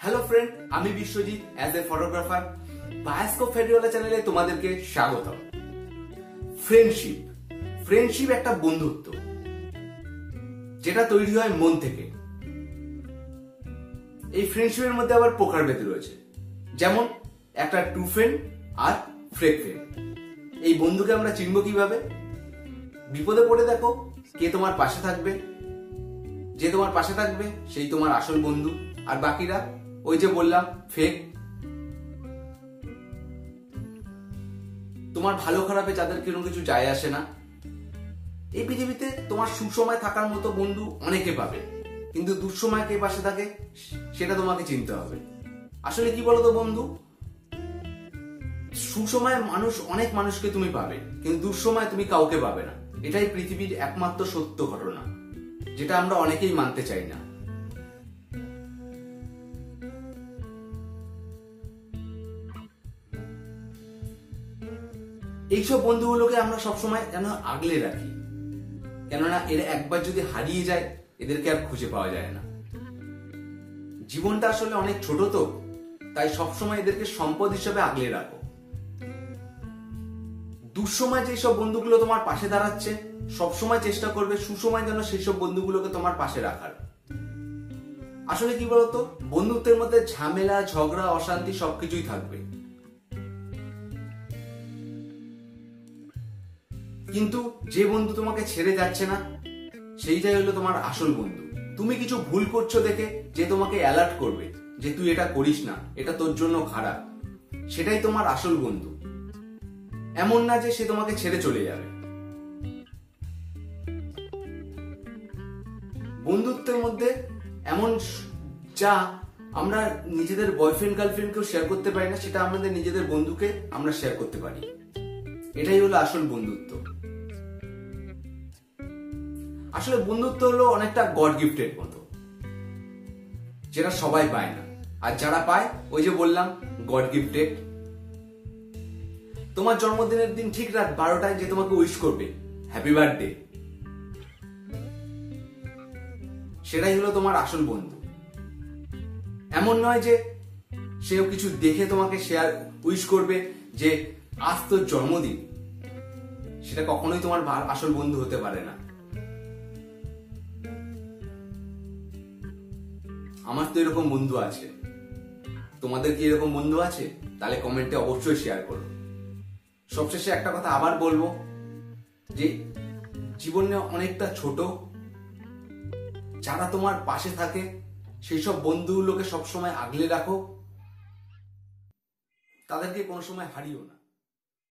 Hello friend, আমি Biswajit as a photographer bioscope ফেরিওয়ালা চ্যানেলে তোমাদেরকে স্বাগতম। ফ্রেন্ডশিপ একটা বন্ধুত্ব যেটা তৈরি হয় মন থেকে। এই ফ্রেন্ডশিপের মধ্যে আবার প্রকারভেদ রয়েছে, যেমন একটা ট্রু ফ্রেন্ড আর ফেক ফ্রেন্ড। এই বন্ধুকে আমরা চিনব কিভাবে? বিপদে পড়ে দেখো কে তোমার পাশে থাকবে। যে তোমার পাশে থাকবে সেই তোমার আসল বন্ধু, আর বাকিরা ওই যে বললাম ফেক। তোমার ভালো খারাপে যাদের কোনো কিছু যায় আসে না। এই পৃথিবীতে তোমার সুসময় থাকার মতো বন্ধু অনেকে পাবে, কিন্তু দুঃসময় কে পাশে থাকে সেটা তোমাকে চিনতে হবে। আসলে কি বলতো বন্ধু, সুসময়ে অনেক মানুষকে তুমি পাবে, কিন্তু দুঃসময় তুমি কাউকে পাবে না। এটাই পৃথিবীর একমাত্র সত্য ঘটনা, যেটা আমরা অনেকেই মানতে চাই না। এইসব বন্ধুগুলোকে আমরা সবসময় যেন আগলে রাখি, কেননা এরা একবার যদি হারিয়ে যায় এদেরকে আর খুঁজে পাওয়া যায় না। জীবনটা আসলে অনেক ছোট, তো তাই সবসময় এদেরকে সম্পদ হিসেবে আগলে রাখো। দুঃসময় যেসব বন্ধুগুলো তোমার পাশে দাঁড়াচ্ছে, সবসময় চেষ্টা করবে সুসময় যেন সেই সব বন্ধুগুলোকে তোমার পাশে রাখার। আসলে কি বলতো, বন্ধুত্বের মধ্যে ঝামেলা, ঝগড়া, অশান্তি সবকিছুই থাকবে, কিন্তু যে বন্ধু তোমাকে ছেড়ে যাচ্ছে না সেইটাই হলো তোমার আসল বন্ধু। তুমি কিছু ভুল করছো দেখে যে তোমাকে অ্যালার্ট করবে যে তুই এটা করিস না, এটা তোর জন্য খারাপ, সেটাই তোমার আসল বন্ধু। এমন না যে সে তোমাকে ছেড়ে চলে যাবে। বন্ধুত্বের মধ্যে এমন যা আমরা নিজেদের বয়ফ্রেন্ড গার্লফ্রেন্ডকেও শেয়ার করতে পারি না, সেটা আমাদের নিজেদের বন্ধুকে আমরা শেয়ার করতে পারি। এটাই হলো আসল বন্ধুত্ব। আসলে বন্ধুত্ব হলো অনেকটা গড গিফটের মতো, যেটা সবাই পায় না, আর যারা পায় ওই যে বললাম গড গিফটেড। তোমার জন্মদিনের দিন ঠিক রাত 12টায় যে তোমাকে উইশ করবে হ্যাপি বার্থডে, সেটাই হলো তোমার আসল বন্ধু। এমন নয় যে সেও কিছু দেখে তোমাকে শেয়ার উইশ করবে যে আজ তোর জন্মদিন, সেটা কখনোই তোমার আসল বন্ধু হতে পারে না। আমার তো এরকম বন্ধু আছে, তোমাদের কি এরকম বন্ধু আছে? তাহলে কমেন্টে অবশ্যই শেয়ার করো। সবশেষে একটা কথা আবার বলবো, যে জীবনে অনেকটা ছোট, যারা তোমার পাশে থাকে সেই সব বন্ধুগুলোকে সবসময় আগলে রাখো, তাদেরকে কোনো সময় হারিও না।